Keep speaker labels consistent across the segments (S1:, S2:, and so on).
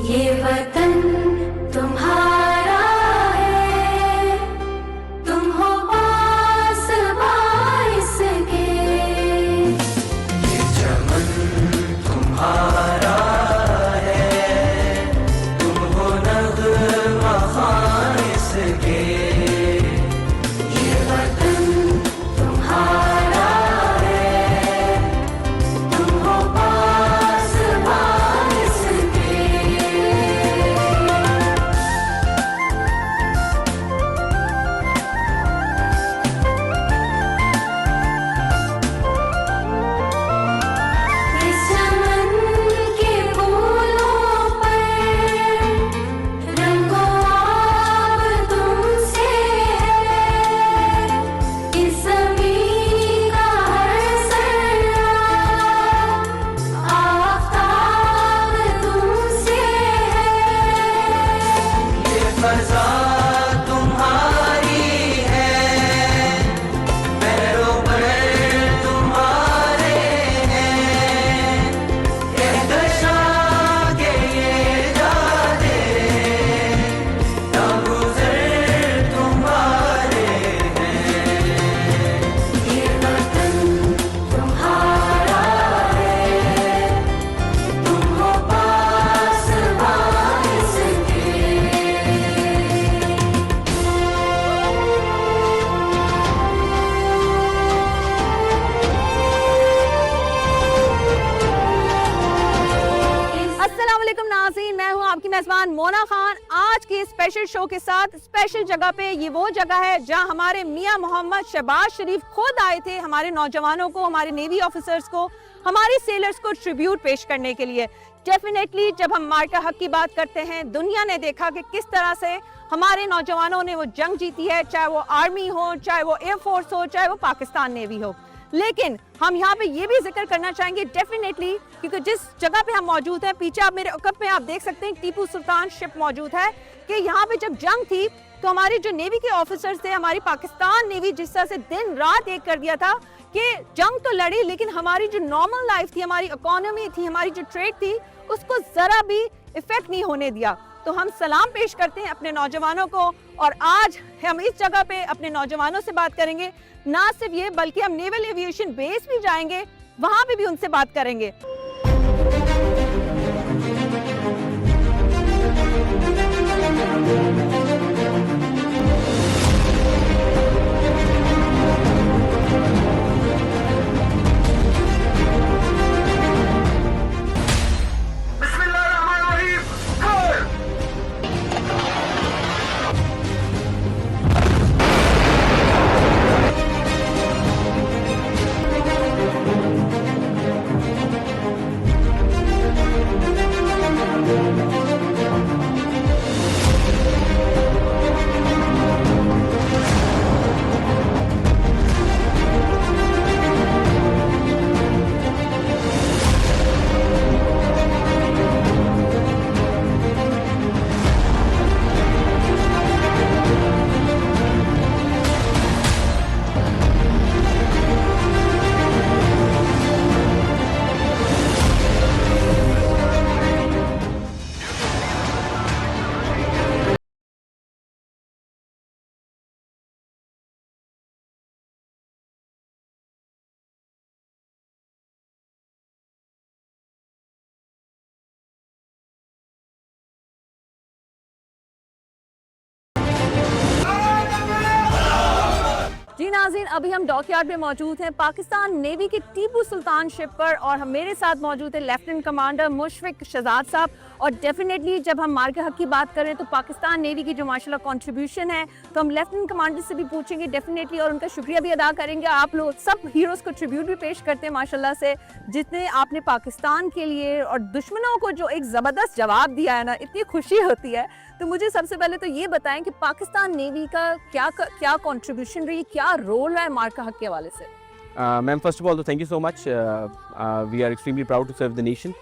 S1: ये वतन तुम्हारा है, तुम हो पास बारिश के।
S2: ये चमन तुम्हारा है, तुम हो नग़्मा ख़ालिस के।
S1: ये वतन तुम्हारा है, तुम हो पास बारिश के। इस चमन के फूलों पर रंगो आब तुमसे है, इस ज़मीं का हर सर्रा आफ़ताब तुमसे है।
S2: ये फ़ज़ा तुम्हारी है, पैरों पर तुम्हारे हैं। कहकशां के ये जादे, नागुज़र तुम्हारे हैं।
S1: ये वतन तुम्हारा है, तुम हो पास बारिश के।
S3: अस्सलाम वालेकुम नाज़रीन, मैं हूं आपकी मेज़बान मोना खान। आज के स्पेशल शो के साथ स्पेशल जगह पे, ये वो जगह है जहां हमारे मियां मोहम्मद शहबाज शरीफ खुद आए थे हमारे नौजवानों को, हमारे नेवी ऑफिसर्स को, हमारे सेलर्स को ट्रिब्यूट पेश करने के लिए। डेफिनेटली जब हम मार्का हक की बात करते हैं, दुनिया ने देखा कि किस तरह से हमारे नौजवानों ने वो जंग जीती है, चाहे वो आर्मी हो, चाहे वो एयरफोर्स हो, चाहे वो पाकिस्तान नेवी हो। लेकिन हम यहाँ पे ये भी जिक्र करना चाहेंगे डेफिनेटली, क्योंकि जिस जगह पे हम मौजूद हैं, पीछे आप मेरे उकब में आप देख सकते हैं टीपू सुल्तान शिप मौजूद है, कि यहाँ पे जब जंग थी तो हमारे जो नेवी के ऑफिसर्स थे, हमारी पाकिस्तान नेवी जिस तरह से दिन रात एक कर दिया था कि जंग तो लड़ी, लेकिन हमारी जो नॉर्मल लाइफ थी, हमारी इकोनॉमी थी, हमारी जो ट्रेड थी, उसको जरा भी इफेक्ट नहीं होने दिया। तो हम सलाम पेश करते हैं अपने नौजवानों को, और आज हम इस जगह पे अपने नौजवानों से बात करेंगे। ना सिर्फ ये, बल्कि हम नेवल एविएशन बेस भी जाएंगे, वहां पे भी उनसे बात करेंगे। जी नाज़रीन, अभी हम डॉकयार्ड में मौजूद हैं पाकिस्तान नेवी के टीपू सुल्तान शिप पर, और हम मेरे साथ मौजूद है लेफ्टिनेंट कमांडर मुशफिक शहजाद साहब। और डेफिनेटली जब हम मार्का हक की बात करें तो पाकिस्तान नेवी की जो माशाल्लाह कंट्रीब्यूशन है, तो हम लेफ्टिनेंट कमांडर से भी पूछेंगे डेफिनेटली, और उनका शुक्रिया भी अदा करेंगे। आप लोग सब हीरोज़ को ट्रिब्यूट भी पेश करते हैं माशाल्लाह से, जितने आपने पाकिस्तान के लिए और दुश्मनों को जो एक ज़बरदस्त जवाब दिया है ना, इतनी खुशी होती है। तो मुझे सबसे पहले तो ये बताएं कि पाकिस्तान नेवी का क्या कंट्रीब्यूशन रही, क्या रोल है मार्का हक के हवाले से?
S4: मैम, फर्स्ट ऑफ ऑल तो thank you so much, we are extremely proud to serve the nation.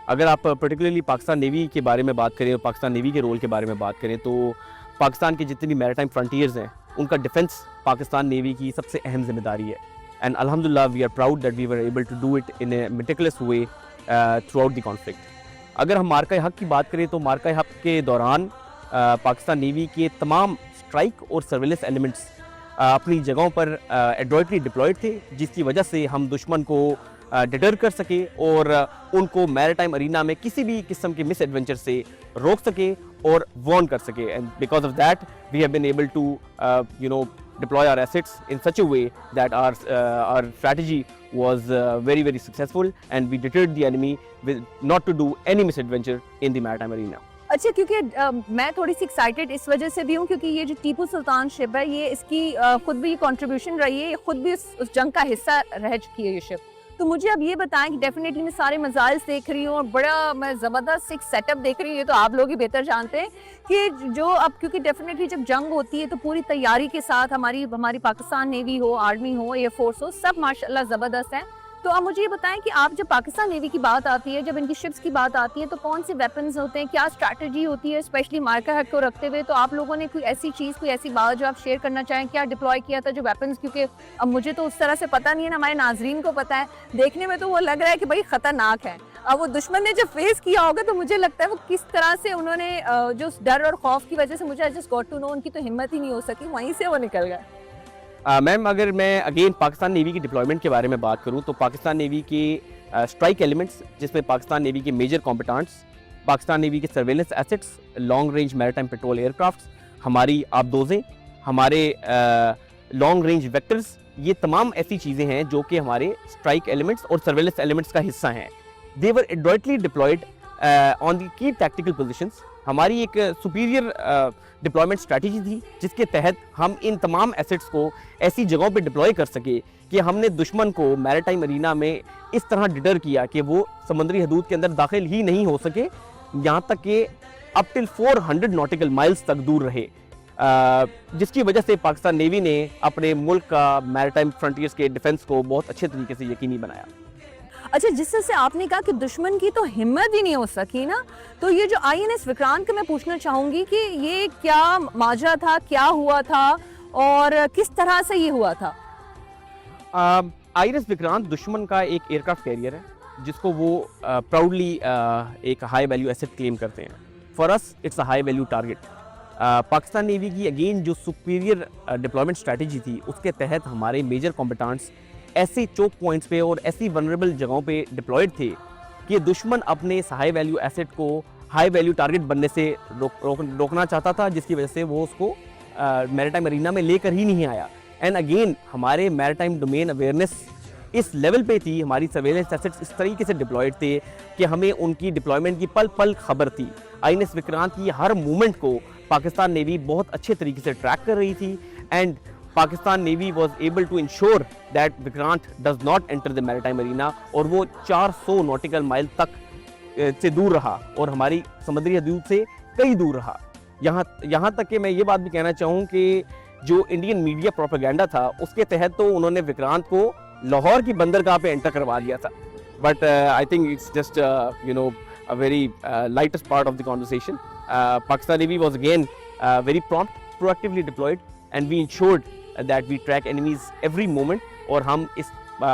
S4: अगर आप पर्टिकुलरली पाकिस्तान नेवी के बारे में बात करें और पाकिस्तान नेवी के रोल के बारे में बात करें, तो पाकिस्तान के जितनी भी मैरीटाइम फ्रंटियर्स हैं, उनका डिफेंस पाकिस्तान नेवी की सबसे अहम जिम्मेदारी है। एंड अल्हम्दुलिल्लाह we are proud that we were able to do it in a meticulous way throughout the conflict. अगर हम मार्का हक की बात करें तो मार्का हक के दौरान पाकिस्तान नेवी के तमाम स्ट्राइक और सर्विलेंस एलिमेंट्स अपनी जगहों पर एडॉइटली डिप्लॉयड थे, जिसकी वजह से हम दुश्मन को डिटर कर सके और उनको मैरीटाइम अरीना में किसी भी किस्म के मिस एडवेंचर से रोक सके और वार्न कर सके. And because of that we have been able to deploy our assets in such a way that our strategy was very successful, and we deterred the enemy with not to do any misadventure in the maritime arena.
S3: अच्छा, क्योंकि मैं थोड़ी सी excited इस वजह से भी हूँ क्योंकि ये जो टीपू सुल्तान शिप है ये इसकी खुद भी कंट्रीब्यूशन रही है, ये खुद भी उस जंग का हिस्सा रह चुकी है ये शिप. तो मुझे अब ये बताएं कि डेफिनेटली मैं सारे मजाइल्स देख रही हूँ और बड़ा मैं ज़बरदस्त एक सेटअप देख रही हूँ, ये तो आप लोग ही बेहतर जानते हैं कि जो अब क्योंकि डेफिनेटली जब जंग होती है तो पूरी तैयारी के साथ हमारी पाकिस्तान नेवी हो, आर्मी हो, एयरफोर्स हो, सब माशाल्लाह ज़बरदस्त है. तो आप मुझे ये बताएं कि आप जब पाकिस्तान नेवी की बात आती है, जब इनकी शिप्स की बात आती है, तो कौन से वेपन्स होते हैं, क्या स्ट्रैटेजी होती है, स्पेशली मार्का हक को रखते हुए. तो आप लोगों ने कोई ऐसी चीज़, कोई ऐसी बात जो आप शेयर करना चाहें, क्या डिप्लॉय किया था जो वेपन्स, क्योंकि अब मुझे तो उस तरह से पता नहीं है ना, हमारे नाजरीन को पता है. देखने में तो वो लग रहा है कि भाई ख़तरनाक है. अब वो दुश्मन ने जब फेस किया होगा तो मुझे लगता है वो किस तरह से उन्होंने जो डर और खौफ की वजह से मुझे जस्ट गॉट टू नो उनकी तो हिम्मत ही नहीं हो सकी, वहीं से वो निकल गए.
S4: मैम, अगर मैं अगेन पाकिस्तान नेवी की डिप्लॉयमेंट के बारे में बात करूं तो पाकिस्तान नेवी के स्ट्राइक एलिमेंट्स, जिसमें पाकिस्तान नेवी के मेजर कॉम्पिटेंट्स, पाकिस्तान नेवी के surveillance assets, long range maritime petrol aircrafts, हमारी आबदोजें, हमारे लॉन्ग रेंज वेक्टर्स, ये तमाम ऐसी चीज़ें हैं जो कि हमारे स्ट्राइक एलिमेंट्स और सर्वेलेंस एलिमेंट्स का हिस्सा हैं. They were adroitly deployed on the key tactical positions. हमारी एक सुपीरियर डिप्लॉयमेंट स्ट्रैटेजी थी जिसके तहत हम इन तमाम एसेट्स को ऐसी जगहों पे डिप्लॉय कर सके कि हमने दुश्मन को मैरीटाइम अरीना में इस तरह डिटर किया कि वो समुद्री हदूद के अंदर दाखिल ही नहीं हो सके, यहाँ तक कि अप टिल 400 नॉटिकल माइल्स तक दूर रहे, जिसकी वजह से पाकिस्तान नेवी ने अपने मुल्क का मैरीटाइम फ्रंटियर्स के डिफेंस को बहुत अच्छे तरीके से यकीनी बनाया.
S3: अच्छा, जिससे से आपने कहा कि दुश्मन की तो हिम्मत ही नहीं हो सकी ना, तो ये जो INS विक्रांत का मैं पूछना चाहूंगी कि ये क्या माजरा था, क्या हुआ था और किस तरह से ये हुआ था?
S4: INS विक्रांत दुश्मन का एक एयरक्राफ्ट कैरियर है जिसको वो प्राउडली एक हाई वैल्यू एसेट क्लेम करते हैं. For us it's a high value target. Pakistan navy की अगेन जो सुपीरियर डिप्लॉयमेंट स्ट्रैटेजी थी उसके तहत हमारे मेजर कॉम्पिटेंट्स ऐसे चोक पॉइंट्स पे और ऐसी वनरेबल जगहों पे डिप्लॉयड थे कि दुश्मन अपने इस हाई वैल्यू एसेट को हाई वैल्यू टारगेट बनने से रोकना चाहता था, जिसकी वजह से वो उसको मैरीटाइम अरीना में लेकर ही नहीं आया. एंड अगेन हमारे मैरीटाइम डोमेन अवेयरनेस इस लेवल पे थी, हमारी सर्वेलेंस एसेट्स इस तरीके से डिप्लॉयड थे कि हमें उनकी डिप्लॉयमेंट की पल पल खबर थी. INS विक्रांत की हर मूवमेंट को पाकिस्तान नेवी बहुत अच्छे तरीके से ट्रैक कर रही थी. And Pakistan Navy was able to ensure that Vikrant does not enter the maritime arena और वो 400 नॉटिकल माइल तक से दूर रहा और हमारी समुद्री हदूद से कई दूर रहा. यहाँ तक कि मैं ये बात भी कहना चाहूँ कि जो इंडियन मीडिया प्रोपेगेंडा था उसके तहत तो उन्होंने विक्रांत को लाहौर की बंदरगाह पे एंटर करवा दिया था. But I think it's just a very lightest part of the conversation. Pakistan Navy was again very prompt, proactively deployed, and we ensured that we track enemies every moment. और हम इस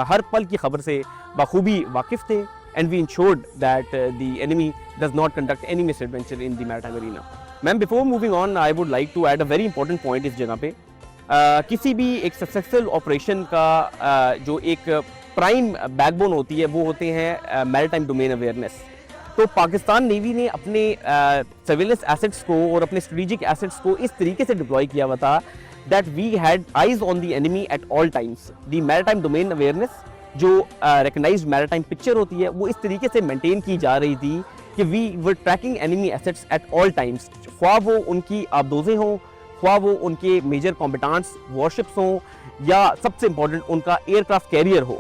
S4: हर पल की खबर से बखूबी वाकिफ थे. And we ensured that the enemy does not conduct any misadventure in the maritime arena. Ma'am, before moving on, I would like to add a very important point इस जगह पे. किसी भी एक सक्सेसफुल ऑपरेशन का जो एक प्राइम बैकबोन होती है वो होते हैं मैरीटाइम डोमेन अवेयरनेस. तो पाकिस्तान नेवी ने अपने सर्वेलेंस एसेट्स को और अपने स्ट्रेटेजिक एसेट्स को इस तरीके से डिप्लॉय किया हुआ था that we had eyes on the enemy at all times. The maritime domain awareness जो रिकग्नाइज्ड मैरीटाइम पिक्चर होती है वो इस तरीके से मेंटेन की जा रही थी कि we were tracking enemy assets at all times, ख्वाह वो उनकी आबदोजें हों, ख्वाह वो उनके मेजर कॉम्पिटेंट्स वॉरशिप्स हों, या सबसे इंपॉर्टेंट उनका एयरक्राफ्ट कैरियर हो.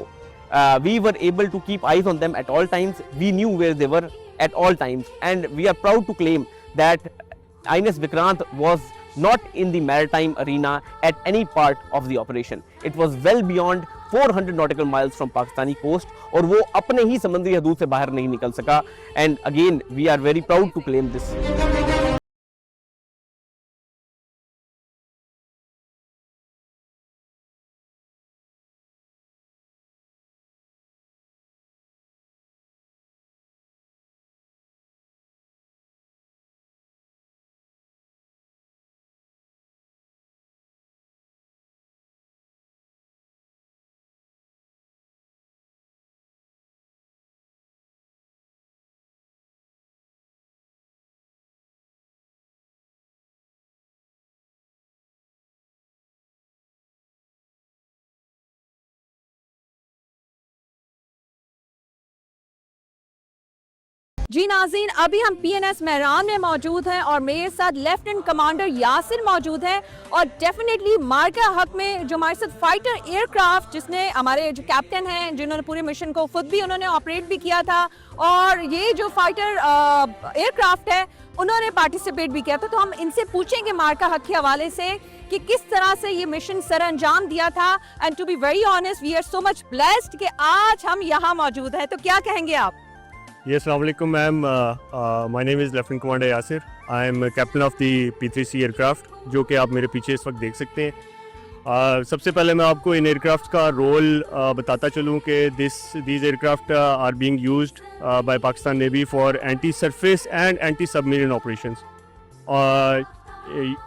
S4: We were able to keep eyes on them at all times. We knew where they were at all times, and we are proud to claim that INS Vikrant was not in the maritime arena at any part of the operation. It was well beyond 400 nautical miles from Pakistani coast, और वो अपने ही समुद्री हदूद से बाहर नहीं निकल सका. And again, we are very proud to claim this.
S3: जी नाज़रीन, अभी हम PNS मेहरान में मौजूद हैं और मेरे साथ लेफ्टिनेंट कमांडर यासिर मौजूद हैं और डेफिनेटली मार्का हक में जो हमारे साथ फाइटर एयरक्राफ्ट, जिसने हमारे जो कैप्टन हैं जिन्होंने पूरे मिशन को खुद भी उन्होंने ऑपरेट भी किया था और ये जो फाइटर एयरक्राफ्ट है उन्होंने पार्टिसिपेट भी किया था, तो हम इनसे पूछेंगे मार्का हक के हवाले से कि किस तरह से ये मिशन सर अंजाम दिया था। And to be very honest, we are so much blessed कि आज हम यहाँ मौजूद हैं, तो क्या कहेंगे आप?
S5: Yes, Assalamu alaikum, ma'am. My name is Lieutenant Commander Yasir. I am captain of the P3C aircraft, जो कि आप मेरे पीछे इस वक्त देख सकते हैं। सबसे पहले मैं आपको इन एयरक्राफ्ट का रोल बताता चलूँ कि these aircraft are being used by Pakistan Navy for anti-surface and anti-submarine operations.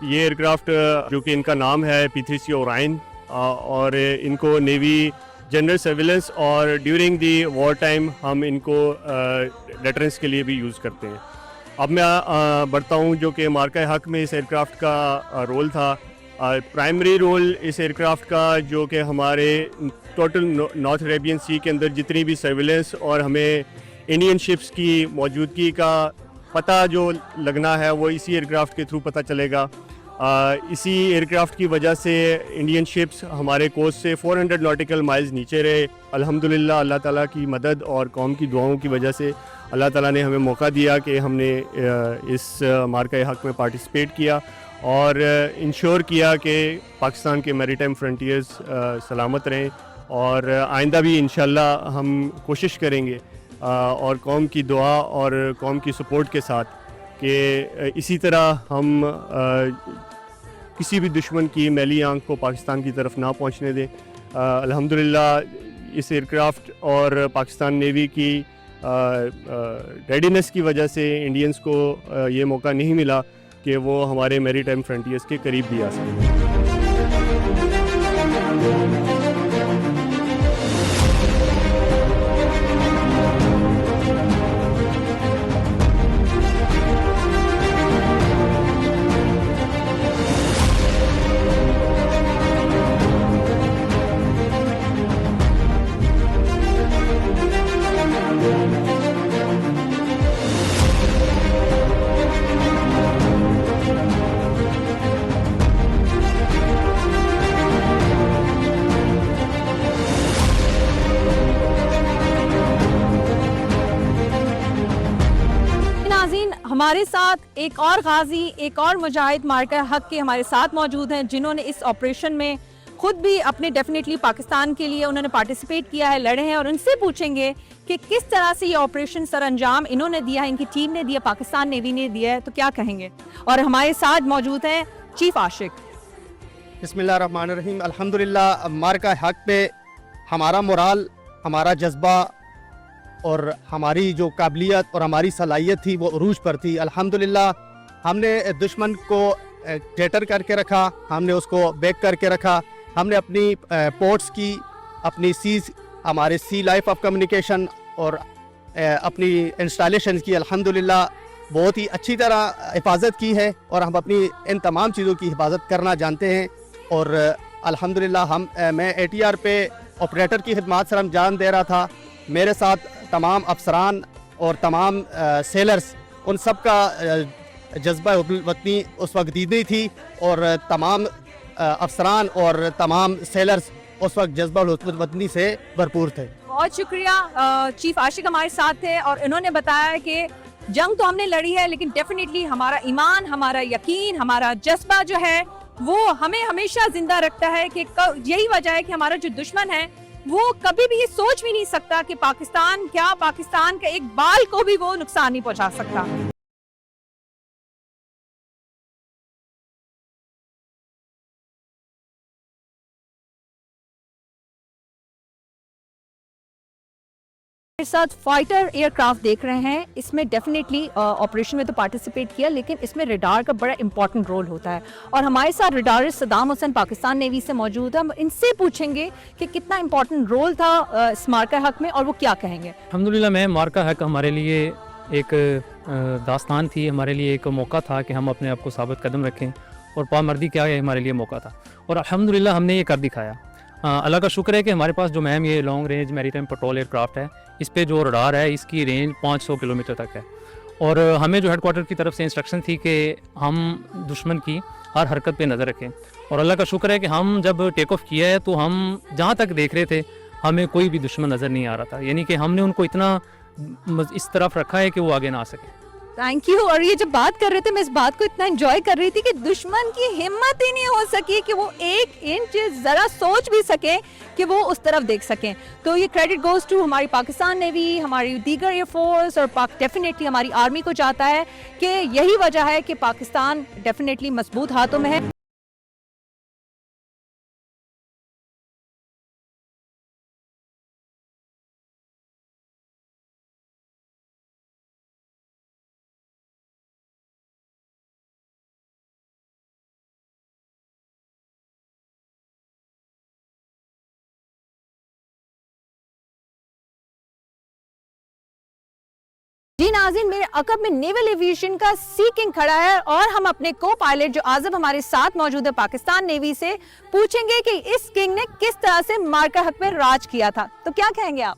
S5: ये एयरक्राफ्ट जो कि इनका नाम है P3C Orion और इनको नेवी जनरल सर्विलेंस और ड्यूरिंग दी वॉर टाइम हम इनको डेटरेंस के लिए भी यूज़ करते हैं। अब मैं बढ़ता हूँ जो कि मार्का हक में इस एयरक्राफ्ट का रोल था। प्राइमरी रोल इस एयरक्राफ्ट का जो कि हमारे टोटल नॉर्थ अरेबियन सी के अंदर जितनी भी सर्विलेंस और हमें इंडियन शिप्स की मौजूदगी का पता जो लगना है वो इसी एयरक्राफ्ट के थ्रू पता चलेगा। इसी एयरक्राफ्ट की वजह से इंडियन शिप्स हमारे कोस्ट से 400 नॉटिकल माइल्स नीचे रहे। अल्हम्दुलिल्लाह अल्लाह ताला की मदद और कौम की दुआओं की वजह से अल्लाह ताला ने हमें मौका दिया कि हमने इस मार्का हक में पार्टिसिपेट किया और इंश्योर किया कि पाकिस्तान के मैरीटाइम फ्रंटियर्स सलामत रहें और आइंदा भी इंशाल्लाह हम कोशिश करेंगे और कौम की दुआ और कौम की सपोर्ट के साथ कि इसी तरह हम किसी भी दुश्मन की मैली आंख को पाकिस्तान की तरफ ना पहुंचने दें। अल्हम्दुलिल्लाह इस एयरक्राफ्ट और पाकिस्तान नेवी की रेडीनेस की वजह से इंडियंस को ये मौका नहीं मिला कि वो हमारे मैरीटाइम फ्रंटियर्स के करीब भी आ सकें।
S3: हमारे साथ एक और गाजी, एक और मुजाहिद मार्का हक के हमारे साथ मौजूद हैं जिन्होंने इस ऑपरेशन में खुद भी अपने डेफिनेटली पाकिस्तान के लिए उन्होंने पार्टिसिपेट किया है, लड़े हैं और उनसे पूछेंगे कि किस तरह से ये ऑपरेशन सर अंजाम इन्होंने दिया है, इनकी टीम ने दिया, पाकिस्तान नेवी ने दिया है, तो क्या कहेंगे। और हमारे साथ मौजूद हैं चीफ आशिक।
S6: बिस्मिल्लाहिर्रहमानिर्रहीम। अल्हम्दुलिल्लाह मार्का हक पे हमारा मोराल, हमारा जज्बा और हमारी जो काबिलियत और हमारी सलाहियत थी वो उरूज पर थी। अल्हम्दुलिल्लाह हमने दुश्मन को टेटर करके रखा, हमने उसको बैक करके रखा, हमने अपनी पोर्ट्स की, अपनी सीज, हमारे सी लाइफ ऑफ कम्युनिकेशन और अपनी इंस्टॉलेशन की अल्हम्दुलिल्लाह बहुत ही अच्छी तरह हिफाजत की है और हम अपनी इन तमाम चीज़ों की हिफाजत करना जानते हैं। और अल्हम्दुलिल्लाह मैं ATR पे ऑपरेटर की खिदमत सर अंजाम दे रहा था। मेरे साथ तमाम अफसरान और तमाम सेलर्स, उन सब का जज्बा वतनी उस वक्त दीदी थी और तमाम अफसरान और तमाम सेलर्स उस वक्त जज्बा वतनी से भरपूर थे।
S3: बहुत शुक्रिया। चीफ आशिक हमारे साथ थे और इन्होंने बताया कि जंग तो हमने लड़ी है लेकिन डेफिनेटली हमारा ईमान, हमारा यकीन, हमारा जज्बा जो है वो हमें हमेशा जिंदा रखता है कि यही वजह है कि हमारा जो दुश्मन है वो कभी भी ये सोच भी नहीं सकता कि पाकिस्तान का एक बाल को भी वो नुकसान नहीं पहुंचा सकता। मेरे साथ फाइटर एयरक्राफ्ट देख रहे हैं। इसमें डेफिनेटली ऑपरेशन में तो पार्टिसिपेट किया लेकिन इसमें रडार का बड़ा इंपॉर्टेंट रोल होता है और हमारे साथ रडारिस्ट सदाम हुसैन पाकिस्तान नेवी से मौजूद है। हम इनसे पूछेंगे कि कितना इंपॉर्टेंट रोल था इस मार्का हक में और वो क्या कहेंगे।
S7: अल्हम्दुलिल्लाह मैं मार्का हक हमारे लिए एक दास्तान थी, हमारे लिए एक मौका था कि हम अपने आप को साबित कदम रखें और पामर्दी क्या है हमारे लिए मौका था और अल्हम्दुलिल्लाह हमने ये कर दिखाया। अल्लाह का शुक्र है कि हमारे पास जो मैम ये long range maritime petrol aircraft है, इस पे जो रडार है इसकी रेंज 500 किलोमीटर तक है। और हमें जो हेडक्वार्टर की तरफ से इंस्ट्रक्शन थी कि हम दुश्मन की हर हरकत पे नज़र रखें। और अल्लाह का शुक्र है कि हम जब टेक ऑफ किया है तो हम जहाँ तक देख रहे थे हमें कोई भी दुश्मन नज़र नहीं आ रहा था, यानी कि हमने उनको इतना इस तरफ रखा है कि वो आगे ना आ सके।
S3: Thank you. और ये जब बात कर रहे थे मैं इस बात को इतना एंजॉय कर रही थी कि दुश्मन की हिम्मत ही नहीं हो सकी कि वो 1 इंच जरा सोच भी सके कि वो उस तरफ देख सकें। तो ये क्रेडिट गोज टू हमारी पाकिस्तान नेवी, हमारी दीगर एयरफोर्स और डेफिनेटली हमारी आर्मी को जाता है कि यही वजह है कि पाकिस्तान डेफिनेटली मजबूत हाथों में है। जी नाज़रीन, मेरे अकब में नेवल एविएशन का सी किंग खड़ा है और हम अपने को पायलट जो आज़ब हमारे साथ मौजूद है पाकिस्तान नेवी से पूछेंगे कि इस किंग ने किस तरह से मार्का हक पे राज किया था। तो क्या कहेंगे आप?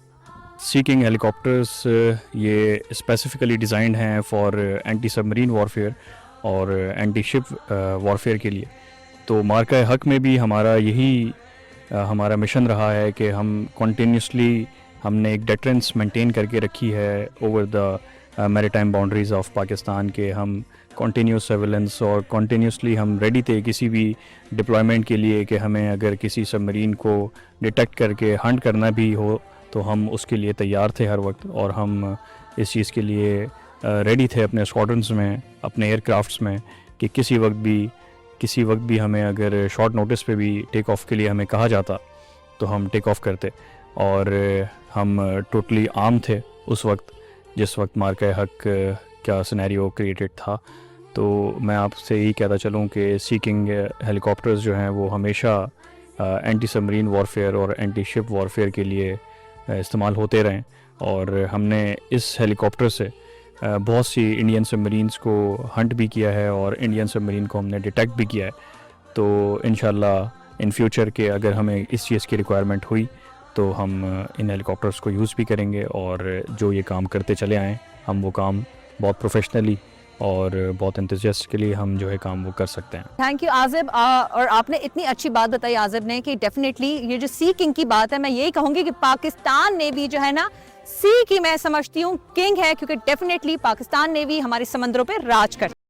S8: सी किंग हेलीकॉप्टर्स ये स्पेसिफिकली डिज़ाइंड हैं फॉर एंटी सबमरीन वॉरफेयर और एंटी शिप वॉरफेयर के लिए। तो मार्का हक में भी हमारा यही हमारा मिशन रहा है कि हम कॉन्टीन्यूसली हमने एक डेटरेंस मेंटेन करके रखी है over the maritime boundaries of Pakistan के। हम कॉन्टीन्यूस सर्वेलेंस और कॉन्टीन्यूसली हम रेडी थे किसी भी डिप्लॉयमेंट के लिए कि हमें अगर किसी सबमरीन को डिटेक्ट करके हंट करना भी हो तो हम उसके लिए तैयार थे हर वक्त। और हम इस चीज़ के लिए रेडी थे अपने स्क्वाड्रंस में, अपने एयरक्राफ्ट्स में, कि किसी वक्त भी हमें अगर शॉर्ट नोटिस पे भी टेक ऑफ के लिए हमें कहा जाता तो हम टेक ऑफ करते। और हम टोटली आर्म थे उस वक्त जिस वक्त मार्का हक का सिनेरियो क्रिएटेड था। तो मैं आपसे यही कहता चलूँ कि सी किंग हेलीकॉप्टर्स जो हैं वो हमेशा एंटी सबमरीन वॉरफेयर और एंटी शिप वॉरफेयर के लिए इस्तेमाल होते रहें। और हमने इस हेलीकॉप्टर से बहुत सी इंडियन सबमरीन्स को हंट भी किया है और इंडियन सबमरीन को हमने डिटेक्ट भी किया है। तो इंशाल्लाह इन फ्यूचर के अगर हमें इस चीज़ की रिक्वायरमेंट हुई तो हम इन हेलीकॉप्टर्स को यूज़ भी करेंगे। और जो ये काम करते चले आएँ हम वो काम बहुत प्रोफेशनली और बहुत एंथुसियास्टिकली हम जो है काम वो कर सकते हैं।
S3: Thank you Azib. और आपने इतनी अच्छी बात बताई आज़िब ने कि डेफिनेटली ये जो सी किंग की बात है, मैं यही कहूँगी कि पाकिस्तान नेवी जो है ना सी की मैं समझती हूँ किंग है, क्योंकि डेफिनेटली पाकिस्तान नेवी हमारे समंदरों पे राज करती है।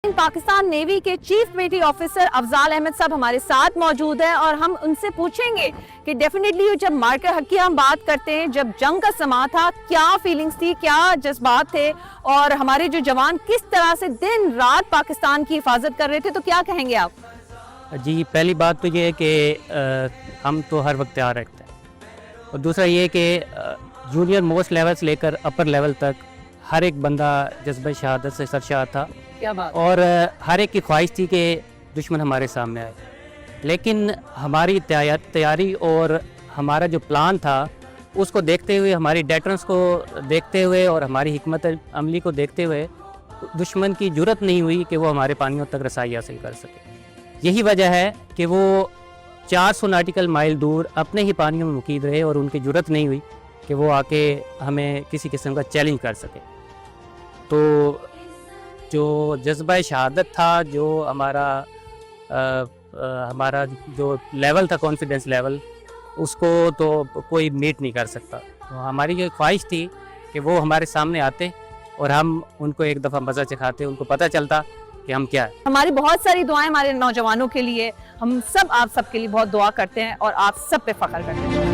S3: पाकिस्तान नेवी के chief military officer Afzal Ahmed साहब हमारे साथ मौजूद है और हम उनसे पूछेंगे कि डेफिनेटली जब मार्का हक की हम बात करते हैं, जब जंग का समा था, क्या फीलिंग्स थी, क्या जज्बात थे और हमारे जो जवान किस तरह से दिन रात पाकिस्तान की हिफाजत कर रहे थे, तो क्या कहेंगे आप?
S9: जी, पहली बात तो ये है कि हम तो हर वक्त तैयार रखते हैं और दूसरा ये कि जूनियर मोस्ट लेवल से लेकर अपर लेवल तक हर एक बंदा जज्बा शहादत से सरशार था।
S3: क्या बात?
S9: और हर एक की ख्वाहिश थी कि दुश्मन हमारे सामने आए, लेकिन हमारी तैयारी और हमारा जो प्लान था उसको देखते हुए, हमारी डेटरेंस को देखते हुए और हमारी हिकमत अमली को देखते हुए दुश्मन की जुर्रत नहीं हुई कि वो हमारे पानियों तक रसाई हासिल कर सके। यही वजह है कि वो 400 नाटिकल माइल दूर अपने ही पानियों में मुकीद रहे और उनकी जुर्रत नहीं हुई कि वो आके हमें किसी किस्म का चैलेंज कर सके। तो जो जज्बा शहादत था, जो हमारा जो लेवल था, कॉन्फिडेंस लेवल, उसको तो कोई मीट नहीं कर सकता। तो हमारी जो ख्वाहिश थी कि वो हमारे सामने आते और हम उनको एक दफ़ा मज़ा चखाते, उनको पता चलता कि हम क्या है।
S3: हमारी बहुत सारी दुआएं हमारे नौजवानों के लिए, हम सब आप सबके लिए बहुत दुआ करते हैं और आप सब पे फख्र करते हैं।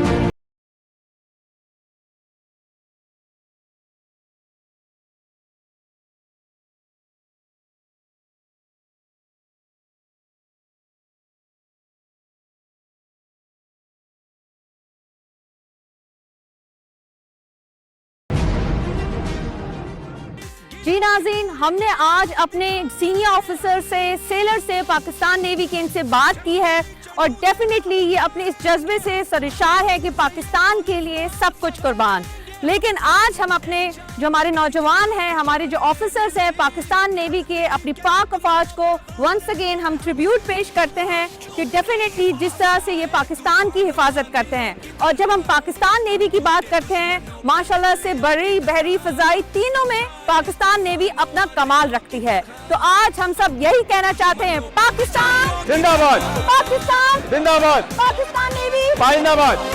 S3: जी जी नाज़रीन, हमने आज अपने सीनियर ऑफिसर से, सेलर से, पाकिस्तान नेवी के इनसे बात की है और डेफिनेटली ये अपने इस जज्बे से सरशार है कि पाकिस्तान के लिए सब कुछ कुर्बान। लेकिन आज हम अपने जो हमारे नौजवान हैं, हमारे जो ऑफिसर्स हैं पाकिस्तान नेवी के, अपनी पाक अफवाज को वंस अगेन हम ट्रिब्यूट पेश करते हैं कि डेफिनेटली जिस तरह से ये पाकिस्तान की हिफाजत करते हैं। और जब हम पाकिस्तान नेवी की बात करते हैं, माशाल्लाह से बरी, बहरी, फजाई तीनों में पाकिस्तान नेवी अपना कमाल रखती है। तो आज हम सब यही कहना चाहते हैं, पाकिस्तान
S4: जिंदाबाद,
S3: पाकिस्तान
S4: जिंदाबाद,
S3: पाकिस्तान नेवी
S4: जिंदाबाद।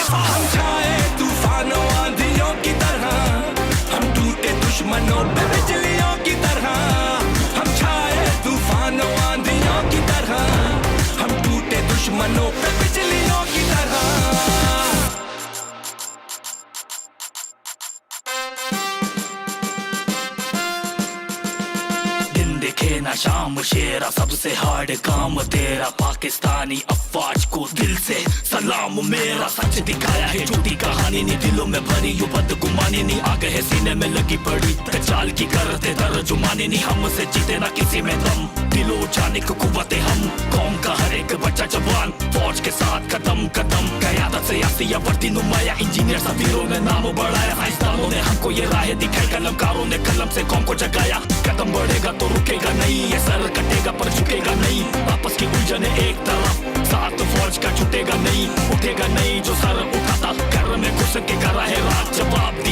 S10: हम छाए तूफानों आंधियों की तरह, हम टूटे दुश्मनों पे बिजलियों की तरह। हम छाए तूफानों आंधियों की तरह, हम टूटे दुश्मनों पे बिजलियों की तरह। दिन दिखे ना शाम शेरा, सबसे हार्ड काम तेरा। पाकिस्तानी अफवाज को दिल से सलाम मेरा। सच दिखाया है, झूठी कहानी नहीं दिलों में भरी, यू बदगुमानी नहीं। आ गए सीने में लगी पड़ी चाल की करते तर्जुमानी नहीं। हमसे जीते ना किसी में दम, दिलो जाने को कुव्वते हम। कौम का हर एक बच्चा जवान, फौज के साथ कदम कदम। क़यादत से यासिया वर्दी नुमाया, इंजीनियर सफीरों ने नाम बढ़ाया। साइंसदानों ने हमको ये राह दिखाई, कलमकारों ने कलम से कौम को जगाया। कदम बढ़ेगा तो रुकेगा नहीं, ये सर कटेगा पर झुकेगा नहीं। आपस की उलझने एक तरफ, साथ फौज का छूटेगा नहीं। उठेगा नहीं जो सर उठाता, घर में घुस के करा है रात जवाब